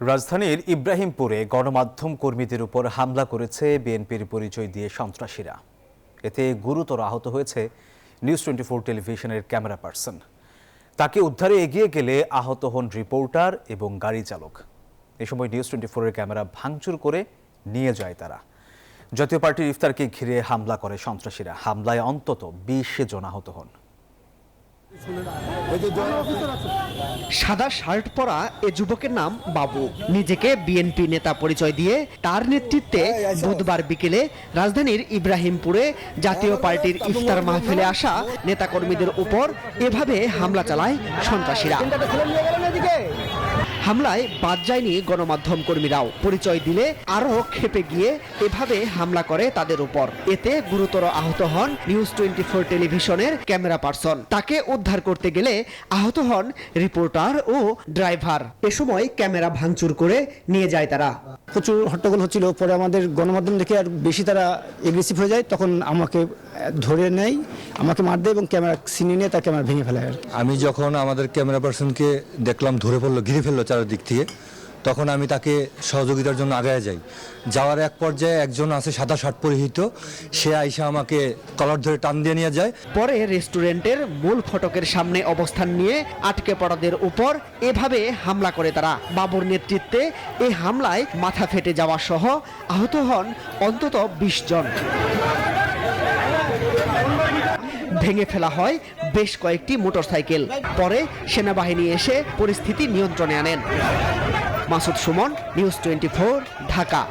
রাজধানীর ইব্রাহিমপুরে গণমাধ্যম কর্মীদের উপর হামলা করেছে বিএনপির পরিচয় দিয়ে সন্ত্রাসীরা। এতে গুরুতর আহত হয়েছে নিউজ 24 টেলিভিশনের ক্যামেরা পার্সন। তাকে উদ্ধারে এগিয়ে গেলে আহত হন রিপোর্টার এবং গাড়ি চালক। এ সময় নিউজ 24-এর ক্যামেরা ভাঙচুর করে নিয়ে যায় তারা। জাতীয় পার্টির ইফতারকে ঘিরে হামলা করে সন্ত্রাসীরা। হামলায় অন্তত 20 জন আহত হন। সাদা শার্ট পরা এ যুবকের নাম বাবু। নিজেকে বিএনপি নেতা পরিচয় দিয়ে তার নেতৃত্বে বুধবার বিকেলে রাজধানীর ইব্রাহিমপুরে জাতীয় পার্টির ইফতার মাহফিলে আসা নেতাকর্মীদের উপর এভাবে হামলা চালায় সন্ত্রাসীরা। হামলায় বাদ যায়নি গণমাধ্যম কর্মীরাও। পরিচয় দিলে আরও ক্ষেপে গিয়ে এভাবে হামলা করে তাদের উপর। এতে গুরুতর আহত হন নিউজ 24 টেলিভিশনের ক্যামেরা পার্সন। তাকে উদ্ধার করতে গেলে আহত হন রিপোর্টার ও ড্রাইভার। এ সময় ক্যামেরা ভাঙচুর করে নিয়ে যায় তারা। প্রচুর হট্টগোল হচ্ছিল, পরে আমাদের গণমাধ্যম দেখে আর বেশি তারা এগ্রেসিভ হয়ে যায়। তখন আমাকে ধরে নেয়, আমাকে মার দেয় এবং ক্যামেরা ছিনিয়ে নিয়ে তার ক্যামেরা ভেঙে ফেলায়। আমি যখন আমাদের ক্যামেরা পার্সনকে দেখলাম ধরে ফেললো, ঘিরে ফেললো চারিদিক থেকে, তখন আমি তাকে সহযোগিতার জন্য আগায় যাই। যাওয়ার এক পর্যায়ে একজন আছে সাদা শার্ট পরিহিত, সে আইসা আমাকে কলার ধরে টান দিয়ে নিয়ে যায়। পরে রেস্টুরেন্টের মূল ফটকের সামনে অবস্থান নিয়ে আটকে পড়াদের উপর এভাবে হামলা করে তারা। বাবুর নেতৃত্বে এই হামলায় মাথা ফেটে যাওয়া সহ আহত হন অন্তত 20 জন। ভেঙে ফেলা হয় বেশ কয়েকটি মোটরসাইকেল। পরে সেনাবাহিনী এসে পরিস্থিতি নিয়ন্ত্রণে আনেন। মাসুদ সুমন, নিউজ 24, ঢাকা।